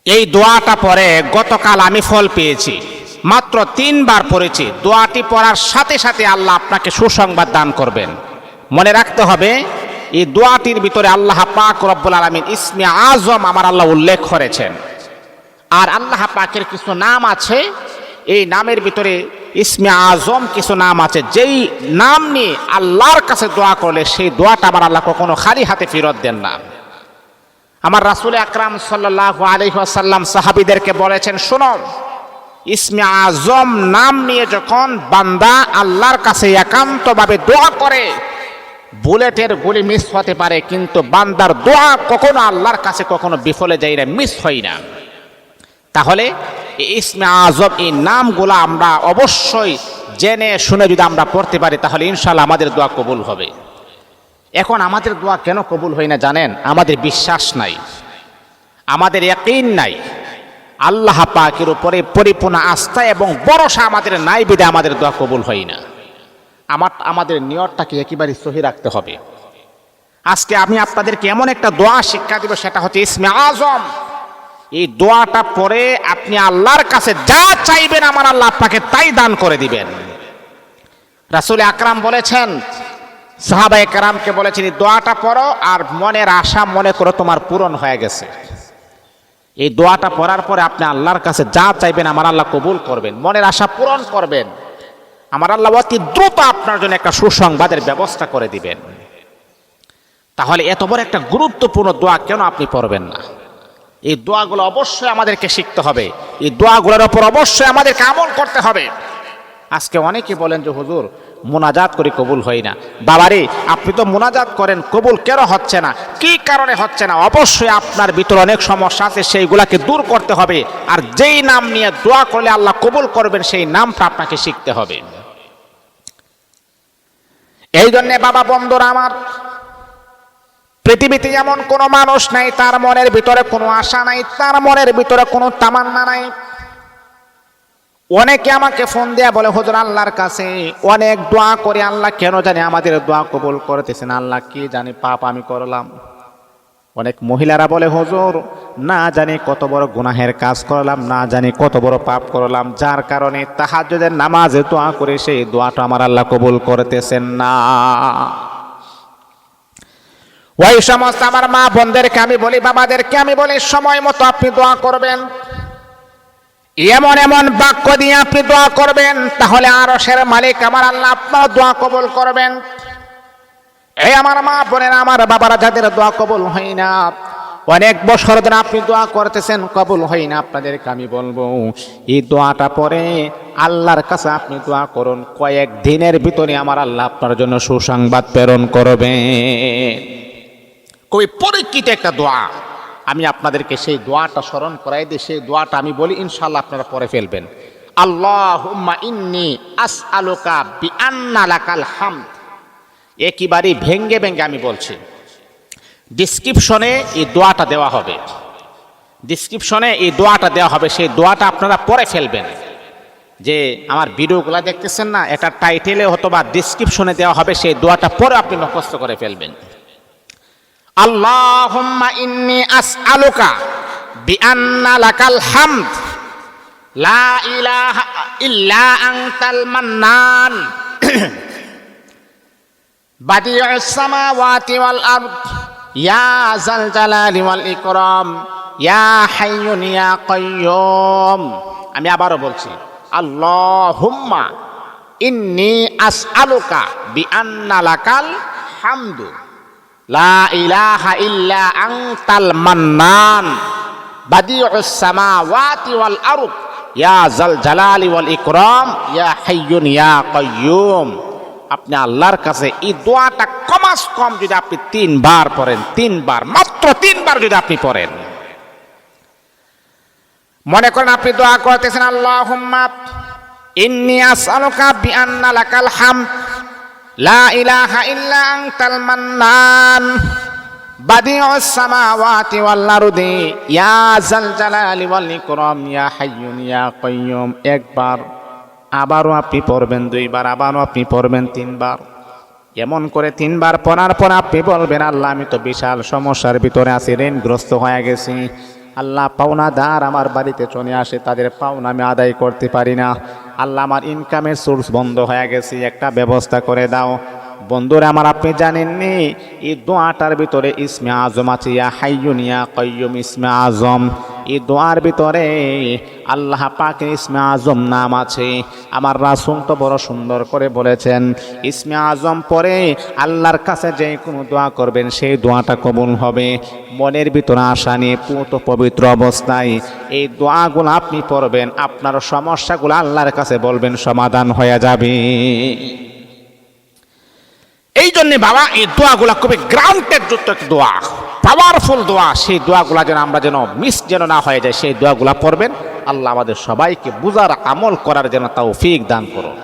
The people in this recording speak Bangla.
এই দোয়াটা পরে গতকাল আমি ফল পেয়েছি, মাত্র 3 বার পড়েছি। দোয়াটি পড়ার সাথে সাথে আল্লাহ আপনাকে সুসংবাদ দান করবেন। মনে রাখতে হবে এই দোয়াটির ভিতরে আল্লাহ পাক রব্বুল আলামিন ইসমে আজম আমার আল্লাহ উল্লেখ করেছেন। আর আল্লাহ পাকের কিছু নাম আছে, এই নামের ভিতরে ইসমে আজম কিছু নাম আছে, যেই নাম নিয়ে আল্লাহর কাছে দোয়া করলে সেই দোয়াটা আমার আল্লাহ কখনো খালি হাতে ফেরত দেন না। আমার রাসূল আকরাম সাল্লাল্লাহু আলাইহি ওয়াসাল্লাম সাহাবীদেরকে বলেছেন, শোনো, ইসমে আজম নাম নিয়ে যখন বান্দা আল্লাহর কাছে একান্তভাবে দোয়া করে, বুলেটের গুলি মিস হতে পারে, কিন্তু বান্দার দোয়া কখনো আল্লাহর কাছে কখনো বিফলে যায় না, মিস হয় না। তাহলে এই ইসমে আজম এই নামগুলো আমরা অবশ্যই জেনে শুনে যদি আমরা পড়তে পারি, তাহলে ইনশাআল্লাহ আমাদের দোয়া কবুল হবে। এখন আমাদের দোয়া কেন কবুল হয় না জানেন? আমাদের বিশ্বাস নাই, আমাদের ইয়াকিন নাই, আল্লাহ পাকের উপরে পরিপূর্ণ আস্থা এবং ভরসা আমাদের নাই, বিধায় আমাদের দোয়া কবুল হয় না। আমাদের নিয়তটাকে একেবারে সহি রাখতে হবে। আজকে আমি আপনাদেরকে এমন একটা দোয়া শিক্ষা দিব, সেটা হচ্ছে ইসমে আজম। এই দোয়াটা পড়ে আপনি আল্লাহর কাছে যা চাইবেন আমার আল্লাহ আপনাকে তাই দান করে দিবেন। রাসূল আকরাম বলেছেন, সাহাবায়ে কেরামকে বলেছেন, এই দোয়াটা পড়ো আর মনের আশা মনে করো তোমার পূরণ হয়ে গেছে। এই দোয়াটা পড়ার পরে আপনি আল্লাহর কাছে যা চাইবেন আমার আল্লাহ কবুল করবেন, মনের আশা পূরণ করবেন। আমার আল্লাহ অতি দ্রুত আপনার জন্য একটা সুসংবাদের ব্যবস্থা করে দিবেন। তাহলে এত বড় একটা গুরুত্বপূর্ণ দোয়া কেন আপনি পড়বেন না? এই দোয়াগুলো অবশ্যই আমাদেরকে শিখতে হবে, এই দোয়াগুলোর ওপর অবশ্যই আমাদেরকে আমল করতে হবে। আজকে অনেকে বলেন যে হুজুর মুনাজাত করে কবুল হয় না। বাবারে, আপনি তো মুনাজাত করেন, কবুল কেন হচ্ছে না, কি কারণে হচ্ছে না? অবশ্যই আপনার ভিতরে অনেক সমস্যা আছে, সেইগুলাকে দূর করতে হবে। আর যেই নাম নিয়ে দোয়া করলে আল্লাহ কবুল করবেন, সেই নামটা আপনাকে শিখতে হবে। এই জন্যে বাবা বন্ধুরা আমার, পৃথিবীতে এমন কোনো মানুষ নাই তার মনের ভিতরে কোনো আশা নাই, তার মনের ভিতরে কোনো তামান্না নাই। অনেকে আমাকে ফোন দেয়া বলে, হুজুর আল্লাহর কাছে অনেক দোয়া করে, আল্লাহ কেন জানি আমাদের দোয়া কবুল করতেছেন, আল্লাহ কি জানি পাপ আমি করলাম। অনেক মহিলারা বলে, হুজুর না জানি কত বড় গুনাহের কাজ করলাম, না জানি কত বড় পাপ করলাম, যার কারণে তাহাজ্জুদের নামাজে দোয়া করে সেই দোয়াটা আমার আল্লাহ কবুল করতেছেন না। ওই সমস্ত আমার মা বোনদেরকে আমি বলি, বাবাদেরকে আমি বলি, সময় মতো আপনি দোয়া করবেন, এমন এমন বাক্য দিয়ে আপনি দোয়া করবেন, তাহলে আরশের মালিক আমার আল্লাহ আপনার দোয়া কবুল করবেন। এই আমার মা বোনেরা, আমার বাবারা, যাদের দোয়া কবুল হয় না, অনেক বছর ধরে আপনি দোয়া করতেছেন, কবুল হয় না, আপনাদেরকে আমি বলবো, এই দোয়াটা পরে আল্লাহর কাছে আপনি দোয়া করুন, কয়েক দিনের ভিতরে আমার আল্লাহ আপনার জন্য সুসংবাদ প্রেরণ করবেন। খুবই পরীক্ষিত একটা দোয়া। আমি আপনাদেরকে সেই দোয়াটা স্মরণ করাই দিই, সেই দোয়াটা আমি বলি, ইনশাআল্লাহ আপনারা পড়ে ফেলবেন। আল্লাহুম্মা ইন্নী আসআলুকা বিআন্না লাকাল হামদ। একেবারে ভেঙ্গে ভেঙ্গে আমি বলছি, ডিসক্রিপশনে এই দোয়াটা দেওয়া হবে, ডিসক্রিপশনে এই দোয়াটা দেওয়া হবে, সেই দোয়াটা আপনারা পড়ে ফেলবেন। যে আমার ভিডিওগুলো দেখতেছেন না, এটা টাইটেলে অথবা ডিসক্রিপশনে দেওয়া হবে, সেই দোয়াটা পরে আপনি মুখস্থ করে ফেলবেন। আল্লাহুম্মা ইন্নী আসআলুকা বিআন্না লাকাল হামদ লা ইলাহা ইল্লা আনতাল মান্নান বাদিউস সামাওয়াতি ওয়াল আরদ ইয়া যাল জালালি ওয়াল ইকরাম ইয়া হাইয়ুন ইয়া কাইয়্যুম। আমি আবারও বলছি, আল্লাহুম্মা ইন্নী আসআলুকা বিআন্না লাকাল হামদু লা ইলাহা ইল্লা আনতাল মান্নান বাদিউস সামাওয়াতি ওয়াল আরদ ইয়া যাল জালালি ওয়াল ইকরাম ইয়া হাইয়ুন ইয়া কাইয়্যুম। আপনি আল্লাহর কাছে এই দোয়াটা কমাস কম যদি আপনি 3 বার পড়েন, 3 বার, মাত্র 3 বার যদি আপনি পড়েন, মনে করেন আপনি দোয়া করতেছেন, আল্লাহুম্মা ইন্নী আসআলুকা বিআন্না লাকাল হামদ লা ইলাহা ইল্লা আনতাল মান্নান বাদিউস সামাওয়াতি ওয়াল আরদি ইয়া যাল জালালি ওয়াল ইকরাম ইয়া হাইয়ুন ইয়া কাইয়্যুম। একবার, আবারও আপনি পড়বেন 2 বার, আবারও আপনি পড়বেন 3 বার। এমন করে 3 বার পড়ার পর আপনি বলবেন, আল্লাহ আমি তো বিশাল সমস্যার ভিতরে আছি, ঋণগ্রস্ত হয়ে গেছি, আল্লাহ পাওনাদার আমার বাড়িতে চলে আসে, তাদের পাওনা আমি আদায় করতে পারি না। আল্লাহ আমার ইনকামের সোর্স বন্ধ হয়ে গেছে, একটা ব্যবস্থা করে দাও। বন্ধুরা আমার, আপনি জানেননি এই দোয়াটার ভিতরে ইসমে আজম আছে, ইয়া হাইয়ুন ইয়া কাইয়ুম ইসমে আজম। এই দোয়ার ভিতরে আল্লাহ পাকের ইসমে আজম নাম আছে। আমার রাসূল তো বড় সুন্দর করে বলেছেন, ইসমে আজম পরে আল্লাহর কাছে যে কোনো দোয়া করবেন সেই দোয়াটা কবুল হবে। মনের ভিতরে আশা নিয়ে পুত পবিত্র অবস্থায় এই দোয়াগুলো আপনি পড়বেন, আপনার সমস্যাগুলো আল্লাহর কাছে বলবেন, সমাধান হয়ে যাবে। এই জন্যে বাবা, এই দোয়াগুলা খুবই গ্রাউন্ডেড যুক্ত দোয়া, পাওয়ারফুল দোয়া। সেই দোয়াগুলা যেন আমরা মিস না হয়ে যায়, সেই দোয়াগুলা পড়বেন। আল্লাহ আমাদের সবাইকে বুঝার আমল করার যেন তৌফিক দান করুন।